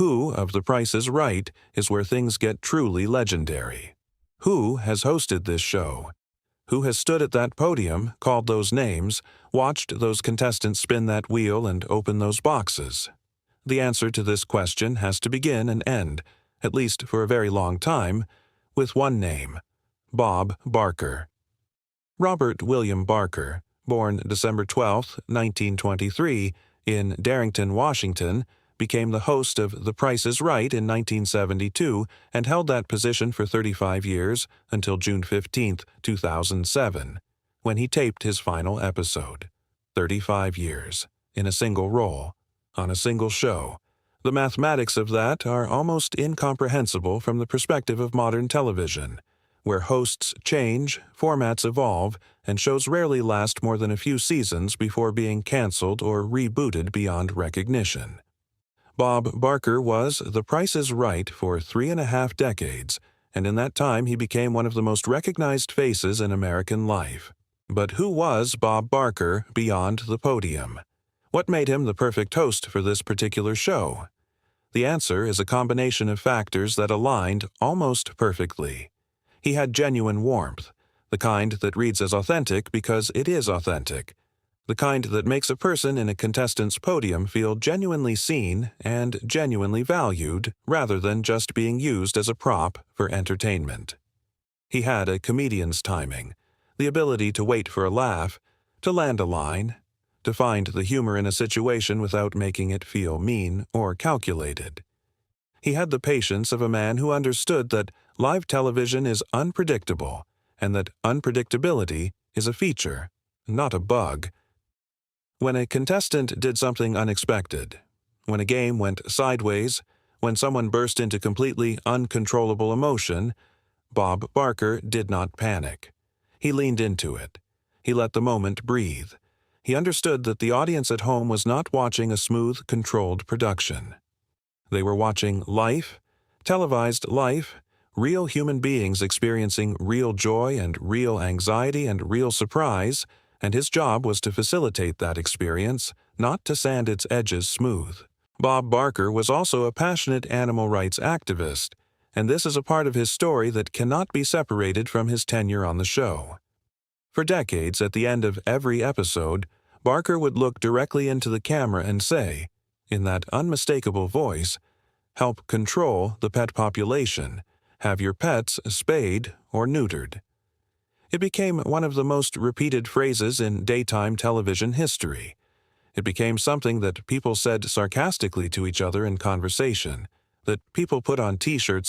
Who of The Price is Right is where things get truly legendary. Who has hosted this show? Who has stood at that podium, called those names, watched those contestants spin that wheel and open those boxes? The answer to this question has to begin and end, at least for a very long time, with one name: Bob Barker. Robert William Barker, born December 12, 1923, in Darrington, Washington, became the host of The Price is Right in 1972 and held that position for 35 years until June 15, 2007, when he taped his final episode. 35 years, in a single role, on a single show. The mathematics of that are almost incomprehensible from the perspective of modern television, where hosts change, formats evolve, and shows rarely last more than a few seasons before being canceled or rebooted beyond recognition. Bob Barker was The Price is Right for 3.5 decades, and in that time he became one of the most recognized faces in American life. But who was Bob Barker beyond the podium? What made him the perfect host for this particular show? The answer is a combination of factors that aligned almost perfectly. He had genuine warmth, the kind that reads as authentic because it is authentic, the kind that makes a person in a contestant's podium feel genuinely seen and genuinely valued rather than just being used as a prop for entertainment. He had a comedian's timing, the ability to wait for a laugh, to land a line, to find the humor in a situation without making it feel mean or calculated. He had the patience of a man who understood that live television is unpredictable and that unpredictability is a feature, not a bug. When a contestant did something unexpected, when a game went sideways, when someone burst into completely uncontrollable emotion, Bob Barker did not panic. He leaned into it. He let the moment breathe. He understood that the audience at home was not watching a smooth, controlled production. They were watching life, televised life, real human beings experiencing real joy and real anxiety and real surprise, and his job was to facilitate that experience, not to sand its edges smooth. Bob Barker was also a passionate animal rights activist, and this is a part of his story that cannot be separated from his tenure on the show. For decades, at the end of every episode, Barker would look directly into the camera and say, in that unmistakable voice, "Help control the pet population. Have your pets spayed or neutered." It became one of the most repeated phrases in daytime television history. It became something that people said sarcastically to each other in conversation, that people put on T-shirts and